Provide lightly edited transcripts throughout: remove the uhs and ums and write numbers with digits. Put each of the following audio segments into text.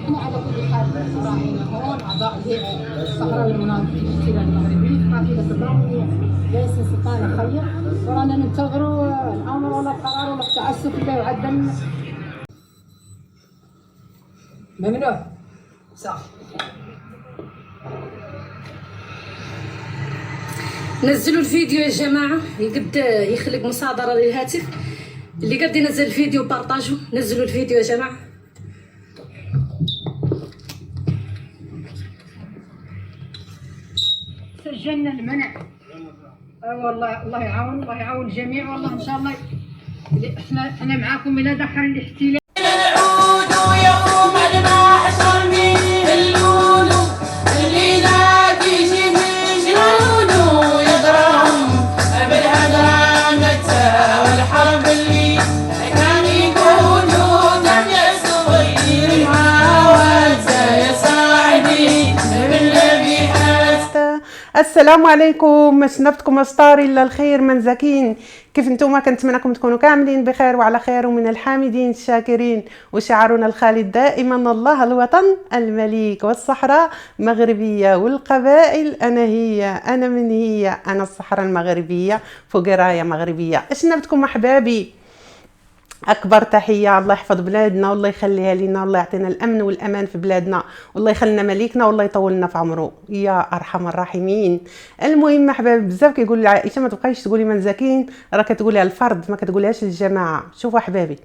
احنا على كل حال راعينا هون اعضاء الهيئه الصحراوي المناضل في الاحتلال المغربي قافله تضامنيه جالسه سلطان خير، ورانا ننتظروا الامر ولا القرار ولا التعسف اللي يعدل. ممنوع صح. نزلوا الفيديو يا جماعه، يقد يخلق مصادره للهاتف. اللي قد ينزل الفيديو بارطاجو، نزلوا الفيديو يا جماعه. سجلنا المنع. والله الله يعاون، الله يعاون الجميع، والله ان شاء الله احنا معاكم الى دحر الاحتلال. العود يوم المحشر مين القلوب اللي ذاك يجي من جنونه يضرهم بالهدامة والحرب اللي كان يقولوا دم يا صغير معاوزة يا صاحبي بالنبي حتى. السلام عليكم، ما شنفتكم اشطار الا الخير من زكين. كيف نتوما؟ كنتمنىكم تكونوا كاملين بخير وعلى خير ومن الحامدين الشاكرين. وشعارنا الخالد دائما الله الوطن المليك والصحراء مغربيه والقبائل انا هي انا من هي انا الصحراء المغربيه فوق رايه مغربيه. شنفتكم احبابي؟ اكبر تحيه. الله يحفظ بلادنا والله يخليها لنا والله يعطينا الامن والامان في بلادنا والله يخلينا مليكنا والله يطول لنا في عمره يا ارحم الراحمين. المهم احبابي، بزاف كيقول عائشه ما تبقايش تقولي من زكين، راه كتقوليها الفرد ما كتقوليهاش للجماعه. شوفوا احبابي،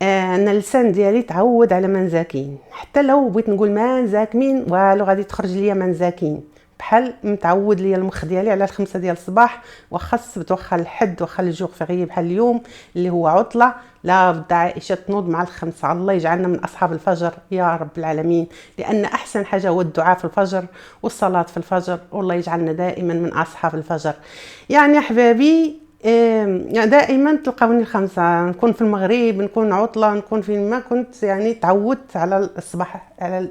انا اللسان ديالي تعود على من زكين، حتى لو بغيت نقول من زاكمين والو غادي تخرج ليا من زكين، بحال متعود ليا المخ ديالي على 5 ديال الصباح، واخا السبت واخا الحد واخا الجوع فغي بحال اليوم اللي هو عطله، لا بد عائشه تنوض مع 5. الله يجعلنا من اصحاب الفجر يا رب العالمين، لان احسن حاجه هو الدعاء في الفجر والصلاه في الفجر، والله يجعلنا دائما من اصحاب الفجر. يعني احبابي دائما تلقاوني 5 نكون في المغرب، نكون عطله، نكون فين ما كنت، يعني تعودت على الصباح على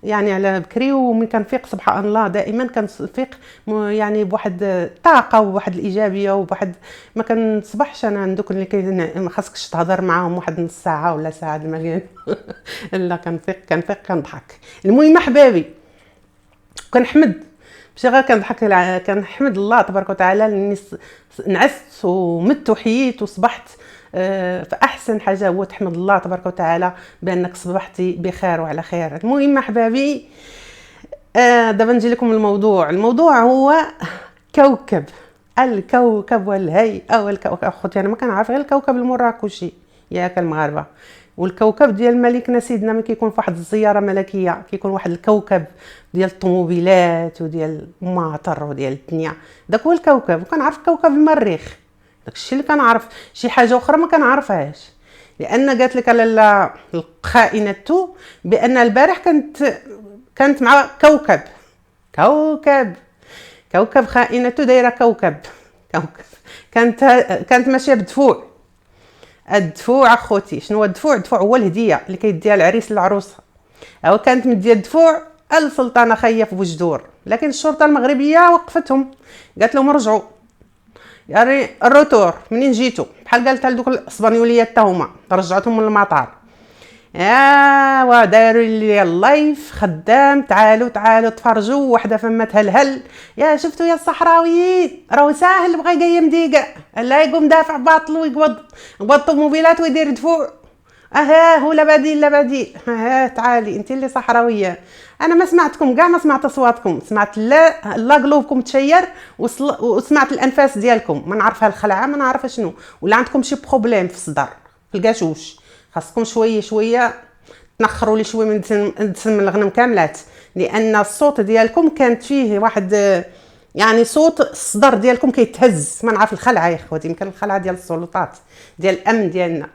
يعني على بكري، ومن كنفيق سبحان الله دائما كنفيق يعني بواحد الطاقه وبواحد الايجابيه وبواحد ما كنصبحش انا عندك اللي ما خاصكش تهضر معاهم واحد نص ساعه ولا ساعه المكان لا كنفيق كنضحك. المهم احبابي، كنحمد ماشي غير كنضحك، كنحمد الله تبارك وتعالى لاني نعست ومت وحييت وصبحت فاحسن حاجه هو تحمد الله تبارك وتعالى بانك صبحتي بخير وعلى خير. المهم احبابي، دابا نجي لكم الموضوع هو كوكب الكوكب والهيئه والكوكب. اخوتي انا ما كنعرف غير الكوكب المراكشي ياك المغاربه، والكوكب ديال ملكنا سيدنا ما كيكون في واحد الزياره ملكيه، كيكون واحد الكوكب ديال الطوموبيلات وديال الماطر وديال الدنيا، داك هو الكوكب. وكنعرف كوكب المريخ، داكشي اللي كنعرف. شي حاجه اخرى ما كنعرفهاش، لان قالت لك على الخائنه بان البارح كانت مع كوكب خائنه دايره كوكب كانت ماشيه بدفوع. الدفوع اخوتي، شنو هو الدفوع؟ الدفوع هو الهديه اللي كيديها العريس للعروسه، او كانت مديه الدفوع السلطانه خيه في بوجدور، لكن الشرطه المغربيه وقفتهم، قالت لهم رجعوا، يعني الروتور منين جيتوا، بحال قالت لدوك الاسبانيوليات حتى هما رجعتهم من المطار. وداروا لي اللايف خدام، تعالوا تفرجوا. وحده فما تهلهل، يا شفتوا يا الصحراويين راهو ساهل بغا يقيم ديقه، لا يقوم دافع باطل ويقبض الطوموبيلات ويدير دفوع. هو لا بديل. تعالي انت اللي صحراويه، انا ما سمعتكم كاع، ما سمعت اصواتكم، سمعت لا قلوبكم تشير وسمعت الانفاس ديالكم، ما نعرفها الخلعه، ما نعرفها شنو، ولا عندكم شي بروبليم في الصدر في الكاشوش، خاصكم شويه تنخروا لي شويه من دسم الغنم كاملات، لان الصوت ديالكم كانت فيه واحد يعني صوت الصدر ديالكم كيتهز. ما نعرف الخلعه يا خواتي، يمكن الخلعه ديال السلطات ديال الامن ديالنا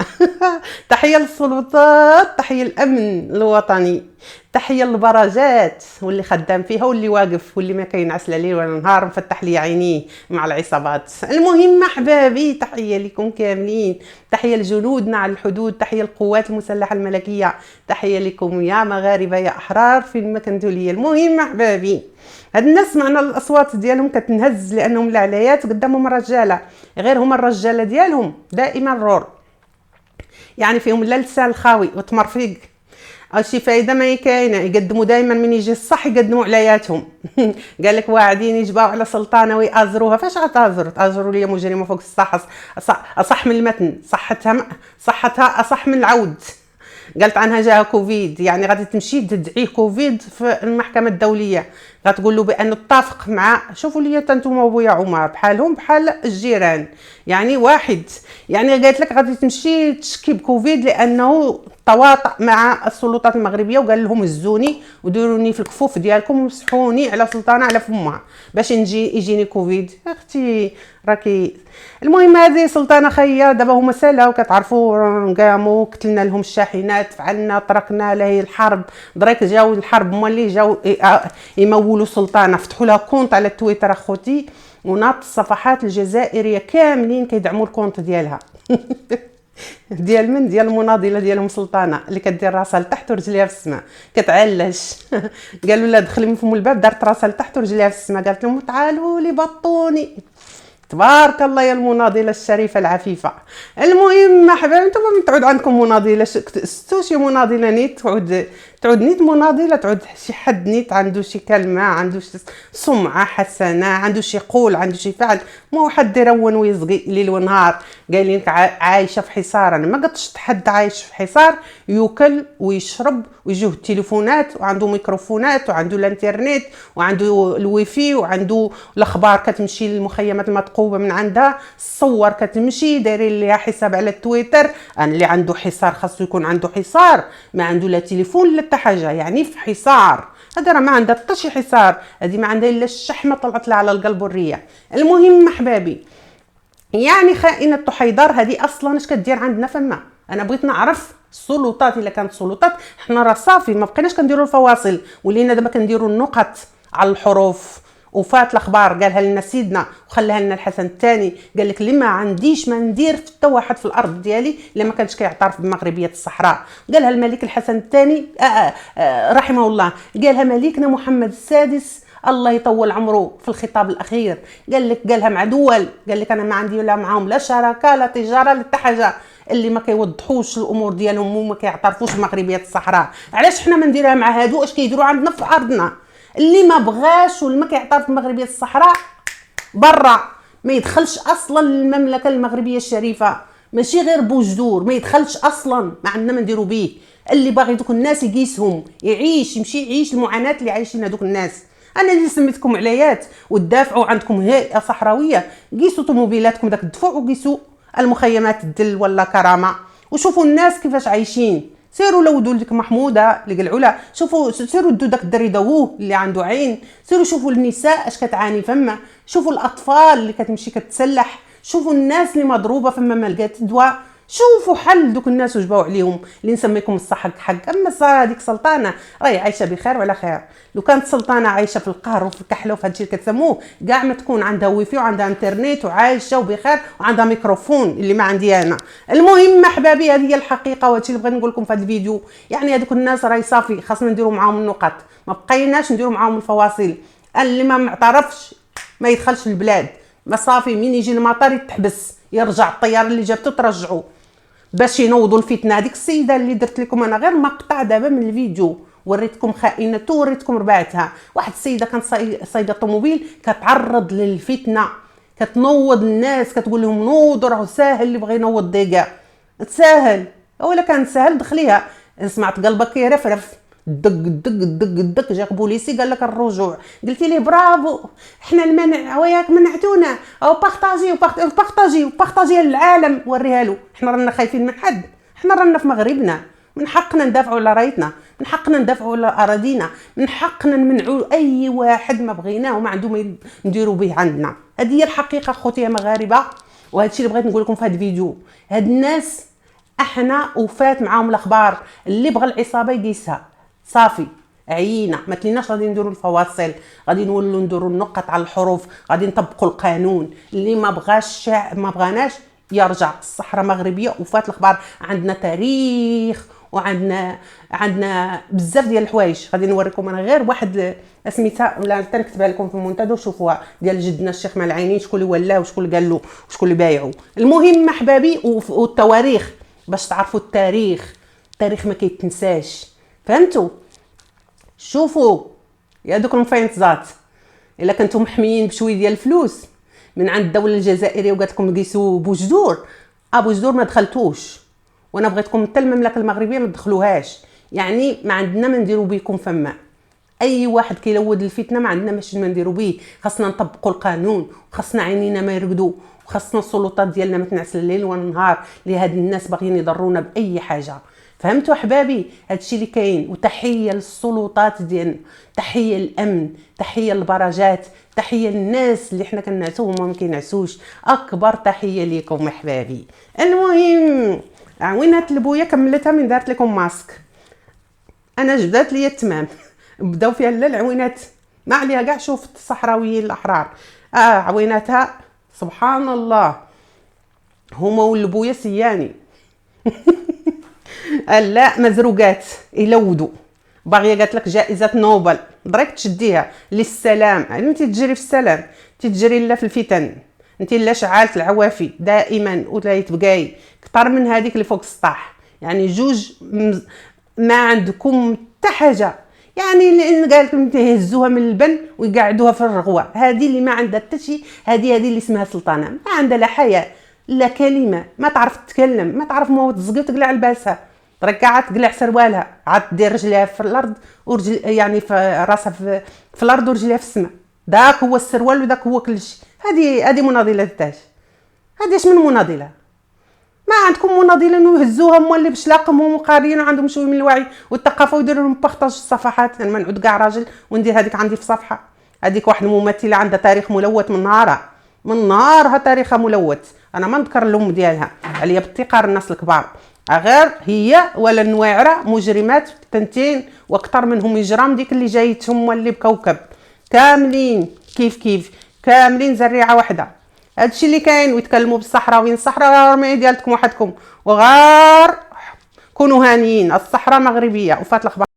تحيه للسلطات، تحيه الامن الوطني، تحيه للبراجات واللي خدام فيها واللي واقف واللي ما كينعس لا ليل ولا نهار مفتح لي عينيه مع العصابات. المهم احبابي، تحيه لكم كاملين، تحيه لجنودنا على الحدود، تحيه للقوات المسلحه الملكيه، تحيه لكم يا مغاربه يا احرار فين ما كنتوا ليا. المهم احبابي، هاد الناس معنا الاصوات ديالهم كتنهز لانهم العلايات قدامهم رجاله، غير هما الرجاله ديالهم دائما رور، يعني فيهم لا لسان الخاوي وتمرفيق، شي فايده ما كاينه. يقدموا دائما من يجي الصح يقدموا علياتهم. قال لك واعدين يجباو على سلطانه ويأزروها. فاش غتأزروا؟ تأزروا لي مجرمه فوق الصح، اصح من المتن، صحتها اصح من العود. قالت عنها جاها كوفيد، يعني غادي تمشي تدعيه كوفيد في المحكمه الدوليه، غتقول له بانه اتفق مع، شوفوا لي انتم ابويا عمر بحالهم بحال الجيران، يعني واحد. يعني قالت لك غادي تمشي تشكي بكوفيد لانه تواطأ مع السلطات المغربيه وقال لهم هزوني وديروني في الكفوف ديالكم ومسحوني على سلطانه على فمها باش يجيني كوفيد. اختي راكي. المهم هذه سلطانه خيه دابا هما سالاو، كتعرفوا قاموا قتلنا لهم الشاحنات، فعلنا تركنا له الحرب، دريك جاو الحرب هما اللي جاو يمولوا سلطانه، فتحوا لها كونط على تويتر اخوتي، وناط الصفحات الجزائريه كاملين كيدعموا الكونط ديالها. ديال من؟ ديال المناضله ديالهم سلطانه اللي كدير راسها لتحت ورجليها في السماء كتعلش. قالوا لها دخلي من فم الباب، دارت راسها لتحت ورجليها في السماء، قالت لهم تعالوا لي بطوني. تبارك الله يا المناضله الشريفه العفيفه. المهم حبايبي نتوما من تعود عندكم مناضله ستو شي مناضله نيت تعود نيت مناضله، تعود شي حد نيت عنده شي كلمه، عنده شي سمعه حسنه، عنده شي قول، عنده شي فعل. مو حد يرون ويزقي ليل ونهار قايلين لك عايشه في حصار. انا ما قلتش حد عايش في حصار، ياكل ويشرب ويجوه التليفونات وعنده ميكروفونات وعنده الانترنت وعنده الويفي وعنده الاخبار كتمشي للمخيمات المثقوبه من عندها، الصور كتمشي دايرين ليها حساب على تويتر. انا اللي عنده حصار خاصو يكون عنده حصار، ما عنده لا تليفون لا حتى حاجه، يعني في حصار. هذا راه ما عندها حتى شي حصار، هذه ما عندها الا الشحمه طلعت لها على القلب والريه. المهم احبابي، يعني خائنه تحيدر هذه اصلا اش كدير عندنا فما؟ انا بغيت نعرف السلطات، الا كانت سلطات حنا راه صافي ما بقيناش كنديروا الفواصل، ولينا دابا كنديروا النقط على الحروف. وفات الاخبار قالها لنا سيدنا وخلاها لنا الحسن الثاني، قال لك اللي ما عنديش ما ندير حتى واحد في الارض ديالي الا ما كانش كيعترف بمغربيه الصحراء. قالها الملك الحسن الثاني رحمه الله، قالها ملكنا محمد السادس الله يطول عمره في الخطاب الاخير. قالها مع دول، قال لك انا ما عندي ولا معاهم لا شراكه لا تجاره لا حتى حاجه، اللي ما كيوضحوش الامور ديالهم وما كيعترفوش بمغربيه الصحراء. علاش حنا ما نديرها مع هادو؟ اش كيديروا عندنا في ارضنا؟ اللي ما بغاش واللي ما كيعترف بمغربيه الصحراء برا، ما يدخلش اصلا للمملكه المغربيه الشريفه، ماشي غير بوجدور، ما يدخلش اصلا، ما عندنا ما نديروا به. اللي باغي دوك الناس يقيسهم، يمشي يعيش المعاناه اللي عايشين هذوك الناس. انا اللي سميتكم علايات وتدافعوا عندكم هيئه صحراويه، قيسوا طوموبيلاتكم داك الدفوع وقيسوا المخيمات الدل ولا كرامه وشوفوا الناس كيفاش عايشين. سيروا لودوا لك محموده اللي قلعوا، شوفوا سيروا دو داك الدري داووه اللي عنده عين، سيروا شوفوا النساء اش كتعاني فما، شوفوا الاطفال اللي كتمشي كتسلح، شوفوا الناس اللي مضروبه فما ما لقات دواء، شوفوا حل دوك الناس وجباو عليهم اللي نسميكم الصح حق. اما هذيك سلطانه راهي عايشه بخير وعلى خير. لو كانت سلطانه عايشه في القهر وفي الكحله وفي هادشي اللي كتسموه، كاع ما تكون عندها ويفي وعندها انترنت وعايشه وبخير وعندها ميكروفون اللي ما عندي انا. المهم احبابي، هذه هي الحقيقه وهادشي اللي بغيت نقول لكم في هذا الفيديو. يعني هذوك الناس راهي صافي خاصنا نديروا معاهم النقط، ما بقيناش نديروا معاهم الفواصل. اللي ما معترفش ما يدخلش البلاد، ما صافي مين يجي المطار يتحبس، يرجع الطياره اللي جابته ترجعوا باش ينوضوا الفتنه. هذيك السيده اللي درت لكم انا غير مقطع دابا من الفيديو وريتكم خائنته وريتكم ربعتها. واحد السيده كانت صايده طوموبيل كتعرض للفتنه، كتنوض الناس كتقول لهم نوضوا راه ساهل، اللي بغى ينوض ديكا تساهل، ولا كان ساهل دخليها. سمعت قلبك كيرفرف دق دق دق دق، جاك بوليسي قال لك الرجوع، قلتي ليه برافو حنا المنع وياك منعتونا، او بارطاجي للعالم، وريها له. حنا رانا خايفين من حد؟ حنا رانا في مغربنا، من حقنا ندافعوا على رايتنا، من حقنا ندافعوا على اراضينا، من حقنا نمنعوا اي واحد ما بغيناه وما عنده ما نديروا به عندنا. هذه هي الحقيقه خوتي يا مغاربه، وهذا الشيء اللي بغيت نقول لكم في هذا الفيديو. هاد الناس احنا وفات معاهم الاخبار، اللي بغى العصابه يقيسها صافي عينا، ما تليناش غادي نديروا الفواصل، غادي نولوا نديروا النقط على الحروف، غادي نطبقوا القانون. اللي ما بغاش ما بغاناش يرجع. الصحراء مغربيه وفات الاخبار، عندنا تاريخ وعندنا بزاف ديال الحوايج. غادي نوريكم انا غير واحد سميتها ولا تنكتبها لكم في المونتاج وشوفوها، ديال جدنا الشيخ مع العينين، شكون اللي ولاه وشكون اللي قال له وشكون اللي بايعو. المهم احبابي، والتواريخ باش تعرفوا التاريخ ما كيتنساش. فهمتوا؟ شوفوا يا دوك المفينطزات، الا كنتم محميين بشويه ديال الفلوس من عند الدوله الجزائريه وقالت لكم قيسوا بوجدور، بوجدور ما دخلتوش، وانا بغيتكم حتى المملكه المغربيه ما تدخلوهاش. يعني ما عندنا ما نديروا بكم فما. اي واحد كيلود الفتنه ما عندنا ماشي ما نديروا به، خاصنا نطبقوا القانون، وخاصنا عينينا ما يرقدوا، وخاصنا السلطات ديالنا ما تنعس الليل والنهار لهاد الناس باغيين يضرونا باي حاجه. فهمتوا احبابي؟ هادشي اللي كاين. وتحيه للسلطات ديالنا، تحيه للامن، تحيه للبراجات، تحيه للناس اللي حنا كنعسوهم وما كينعسوش. اكبر تحيه ليكم احبابي. المهم عوينات البويه كملتها من دارت لكم ماسك، انا جبدات ليا التمام بداو فيها لا العوينات ما عليها كاع. شوفت الصحراويين الاحرار عويناتها سبحان الله هما والبويه سياني لا مزروقات يلودوا. باغيه قالت لك جائزه نوبل دريك تشديها للسلام. انت تجري في السلام، تجري لا في الفتن، انت لا شعالة العوافي دائما ولا تبقاي كتر من هذيك اللي فوق السطح. يعني جوج ما عندكم حتى حاجه. يعني لان قال لكم تهزوها من البن ويقعدوها في الرغوه، هذه اللي ما عندها حتى شيء، هذه اللي اسمها سلطانه، ما عندها لا حياء لا كلمه، ما تعرف تتكلم، ما تعرف ما تزقي وتقلع لباسها، ركعت تقلع سروالها، عاد دير رجليها في الارض ورجل يعني في راسها في الارض ورجليها في السماء. داك هو السروال وداك هو كل شيء. هذه مناضله تاعش. هذه اش من مناضله؟ ما عندكم مناضلين ويهزوها هما اللي بشلاقهم وقاريين وعندهم شويه من الوعي والثقافه ويديروا لهم بارطاج الصفحات. انا ما نعود كاع راجل وندير هذيك عندي في صفحه. هذيك واحد الممثله عندها تاريخ ملوث من نهارها تاريخها ملوث. انا ما نذكر الام ديالها عليا بافتقار الناس الكبار، غير هي ولا النواعره مجرمات تنتين واكثر منهم اجرام. ديك اللي جايتهم اللي بكوكب كاملين كيف كاملين زريعه واحده. هادشي اللي كاين. ويتكلموا بالصحراويين، الصحراء ما ديالتكم وحدكم، وغار كونوا هانيين. الصحراء مغربيه وفات الاخبار.